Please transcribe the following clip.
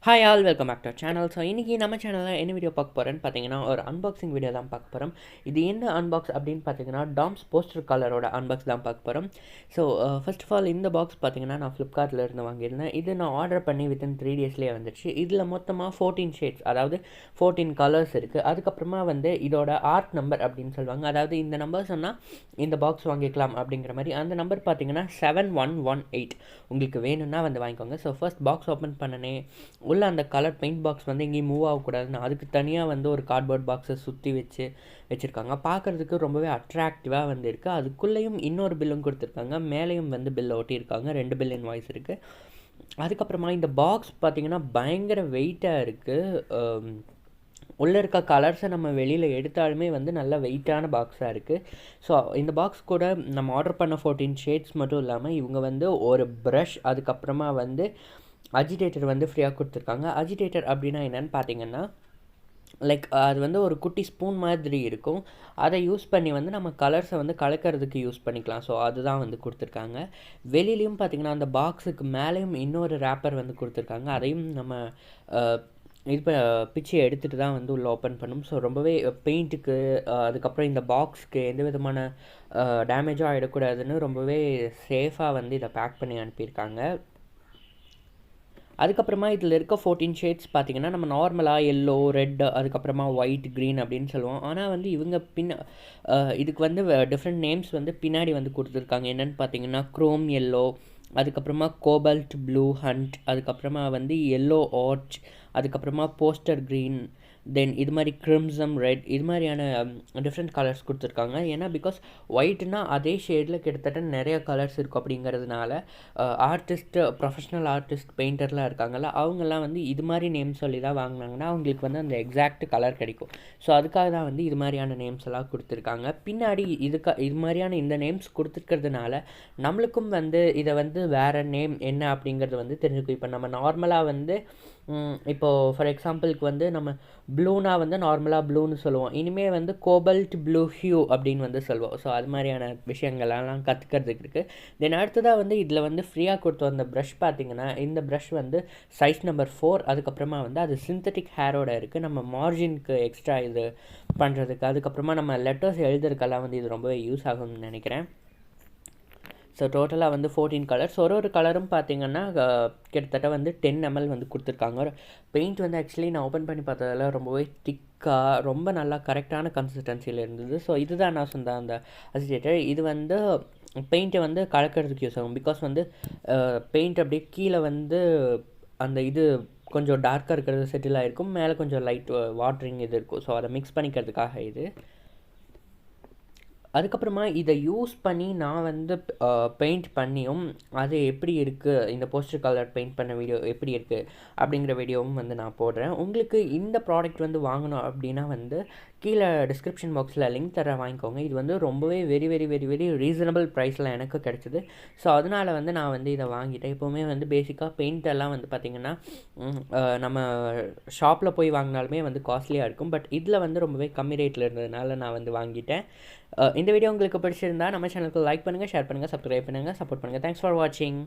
Hi all welcome back to channel. So இன்றைக்கி நம்ம சேனலில் என்ன வீடியோ பார்க்க போகிறேன்னு பார்த்தீங்கன்னா ஒரு அன்பாக்சிங் வீடியோ தான் பார்க்க போகிறோம். இது என்ன அன்பாக்ஸ் அப்படின்னு பார்த்தீங்கன்னா டாம்ஸ் போஸ்டர் கலரோட அன்பாக்ஸ் தான் பார்க்க போகிறோம். ஸோ ஃபர்ஸ்ட் ஆஃப் ஆல் இந்த பாக்ஸ் பார்த்தீங்கன்னா நான் ஃப்ளிப்கார்ட்டில் இருந்து வாங்கியிருந்தேன். இது நான் ஆர்டர் பண்ணி வித்தின் 3 டேஸ்லேயே வந்துடுச்சு. இதில் மொத்தமாக 14 ஷேட்ஸ், அதாவது 14 கலர்ஸ் இருக்குது. அதுக்கப்புறமா வந்து இதோட ஆர்ட் நம்பர் அப்படின்னு சொல்லுவாங்க. அதாவது இந்த நம்பர் சொன்னால் இந்த பாக்ஸ் வாங்கிக்கலாம் அப்படிங்கிற மாதிரி. அந்த நம்பர் பார்த்தீங்கன்னா 7118. உங்களுக்கு வேணும்னா வந்து வாங்கிக்கோங்க. ஸோ ஃபர்ஸ்ட் பாக்ஸ் ஓப்பன் பண்ணனே உள்ள அந்த கலர் பெயிண்ட் பாக்ஸ் வந்து எங்கேயும் மூவ் ஆகக்கூடாதுன்னு அதுக்கு தனியாக வந்து ஒரு கார்ட்போர்ட் பாக்ஸை சுற்றி வச்சுருக்காங்க. பார்க்குறதுக்கு ரொம்பவே அட்ராக்டிவாக வந்து இருக்குது. அதுக்குள்ளேயும் இன்னொரு பில்லும் கொடுத்துருக்காங்க. மேலேயும் வந்து பில்லை ஒட்டியிருக்காங்க. 2 பில் இன்வாய்ஸ் இருக்குது. அதுக்கப்புறமா இந்த பாக்ஸ் பார்த்திங்கன்னா பயங்கர வெயிட்டாக இருக்குது. உள்ளே இருக்க கலர்ஸை நம்ம வெளியில் எடுத்தாலுமே வந்து நல்ல வெயிட்டான பாக்ஸாக இருக்குது. ஸோ இந்த பாக்ஸ் கூட நம்ம ஆர்டர் பண்ண 14 ஷேட்ஸ் மட்டும் இல்லாமல் இவங்க வந்து ஒரு ப்ரஷ், அதுக்கப்புறமா வந்து அஜிடேட்டர் வந்து ஃப்ரீயாக கொடுத்துருக்காங்க. அஜிடேட்டர் அப்படின்னா என்னென்னு பார்த்தீங்கன்னா அது வந்து ஒரு குட்டி ஸ்பூன் மாதிரி இருக்கும். அதை யூஸ் பண்ணி வந்து நம்ம கலர்ஸை வந்து கலக்கிறதுக்கு யூஸ் பண்ணிக்கலாம். ஸோ அதுதான் வந்து கொடுத்துருக்காங்க. வெளியிலையும் பார்த்திங்கன்னா அந்த பாக்ஸுக்கு மேலேயும் இன்னொரு ரேப்பர் வந்து கொடுத்துருக்காங்க. அதையும் நம்ம இப்போ பிச்சு எடுத்துகிட்டு தான் வந்து உள்ளே ஓப்பன் பண்ணும். ஸோ ரொம்பவே பெயிண்ட்டுக்கு அதுக்கப்புறம் இந்த பாக்ஸ்க்கு எந்த விதமான டேமேஜும் ஆகிடக்கூடாதுன்னு ரொம்பவே சேஃபாக வந்து இதை பேக் பண்ணி அனுப்பியிருக்காங்க. அதுக்கப்புறமா இதில் இருக்க 14 ஷேட்ஸ் பார்த்திங்கன்னா நம்ம நார்மலாக எல்லோ, ரெட், அதுக்கப்புறமா ஒயிட், க்ரீன் அப்படின்னு சொல்லுவோம். ஆனால் வந்து இவங்க இதுக்கு வந்து டிஃப்ரெண்ட் நேம்ஸ் வந்து பின்னாடி வந்து கொடுத்துருக்காங்க. என்னென்னு பார்த்தீங்கன்னா குரோம் எல்லோ, அதுக்கப்புறமா கோபல்ட் ப்ளூ ஹண்ட், அதுக்கப்புறமா வந்து எல்லோ ஆர்ச், அதுக்கப்புறமா போஸ்டர் க்ரீன், தென் இது மாதிரி க்ரிம்சம் ரெட், இது மாதிரியான டிஃப்ரெண்ட் கலர்ஸ் கொடுத்துருக்காங்க. ஏன்னா பிகாஸ் ஒயிட்னா அதே ஷேடில் கிட்டத்தட்ட நிறைய கலர்ஸ் இருக்கும். அப்படிங்கிறதுனால ஆர்டிஸ்ட்டு, ப்ரொஃபஷ்னல் ஆர்டிஸ்ட், பெயிண்டர்லாம் இருக்காங்கல்ல, அவங்கெல்லாம் வந்து இது மாதிரி நேம் சொல்லி தான் வாங்கினாங்கன்னா அவங்களுக்கு வந்து அந்த எக்ஸாக்ட் கலர் கிடைக்கும். ஸோ அதுக்காக தான் வந்து இது மாதிரியான நேம்ஸ் எல்லாம் கொடுத்துருக்காங்க. பின்னாடி இது மாதிரியான இந்த நேம்ஸ் கொடுத்துருக்கிறதுனால நம்மளுக்கும் வந்து இதை வந்து வேறு நேம் என்ன அப்படிங்கிறது வந்து தெரிஞ்சுக்கும். இப்போ நம்ம நார்மலாக வந்து இப்போது ஃபார் எக்ஸாம்பிளுக்கு வந்து நம்ம ப்ளூனா வந்து நார்மலாக ப்ளூன்னு சொல்லுவோம். இனிமேல் வந்து கோபல்ட் ப்ளூ ஹியூ அப்படின்னு வந்து சொல்லுவோம். ஸோ அது மாதிரியான விஷயங்கள்லாம் கற்றுக்கிறதுக்கு இருக்குது. தென் அடுத்ததாக வந்து இதில் வந்து ஃப்ரீயாக கொடுத்த அந்த ப்ரஷ் பார்த்திங்கன்னா இந்த ப்ரஷ் வந்து சைஸ் நம்பர் 4. அதுக்கப்புறமா வந்து அது சிந்தட்டிக் ஹேரோட இருக்குது. நம்ம மார்ஜினுக்கு எக்ஸ்ட்ரா இது பண்ணுறதுக்கு, அதுக்கப்புறமா நம்ம லெட்டர்ஸ் எழுதுறதுக்கெல்லாம் வந்து இது ரொம்பவே யூஸ் ஆகும்னு நினைக்கிறேன். ஸோ டோட்டலாக வந்து 14 கலர்ஸ். ஒரு கலரும் பார்த்திங்கன்னா கிட்டத்தட்ட வந்து 10 ml வந்து கொடுத்துருக்காங்க. பெயிண்ட் வந்து ஆக்சுவலி நான் ஓப்பன் பண்ணி பார்த்ததில் ரொம்பவே திக்காக ரொம்ப நல்லா கரெக்டான கன்சிஸ்டன்சியில் இருந்தது. ஸோ இதுதான் நான் சொன்ன அந்த அசிடேட்டர். இது வந்து பெயிண்ட்டை வந்து கலக்கிறதுக்கு யூஸ் ஆகும். பிகாஸ் வந்து பெயிண்ட் அப்படியே கீழே வந்து அந்த இது கொஞ்சம் டார்க்காக இருக்கிறது செட்டில் ஆகிருக்கும், மேலே கொஞ்சம் லைட் வாட்டரிங் இது இருக்கும். ஸோ அதை மிக்ஸ் பண்ணிக்கிறதுக்காக இது. அதுக்கப்புறமா இதை யூஸ் பண்ணி நான் வந்து பெயிண்ட் பண்ணியும் அது எப்படி இருக்குது, இந்த போஸ்டர் கலர் பெயிண்ட் பண்ண வீடியோ எப்படி இருக்குது அப்படிங்கிற வீடியோவும் வந்து நான் போடுறேன். உங்களுக்கு இந்த ப்ராடக்ட் வந்து வாங்கணும் அப்படின்னா வந்து கீழே டிஸ்கிரிப்ஷன் பாக்ஸில் லிங்க் தரேன், வாங்கிக்கோங்க. இது வந்து ரொம்பவே very very very very reasonable ப்ரைஸில் எனக்கு கிடச்சிது. ஸோ அதனால் வந்து நான் வந்து இதை வாங்கிட்டேன். எப்போவுமே வந்து பேசிக்காக பெயிண்டெல்லாம் வந்து பார்த்திங்கன்னா நம்ம ஷாப்பில் போய் வாங்கினாலுமே வந்து காஸ்ட்லியாக இருக்கும். பட் இதில் வந்து ரொம்பவே கம்மி ரேட்டில் இருந்ததுனால நான் வந்து வாங்கிட்டேன். இந்த வீடியோ உங்களுக்கு பிடிச்சிருந்தா நம்ம சேனலுக்கு லைக் பண்ணுங்கள், ஷேர் பண்ணுங்கள், சப்ஸ்கிரைப் பண்ணுங்கள், சப்போர்ட் பண்ணுங்கள். தேங்க்ஸ் ஃபார் வாட்சிங்.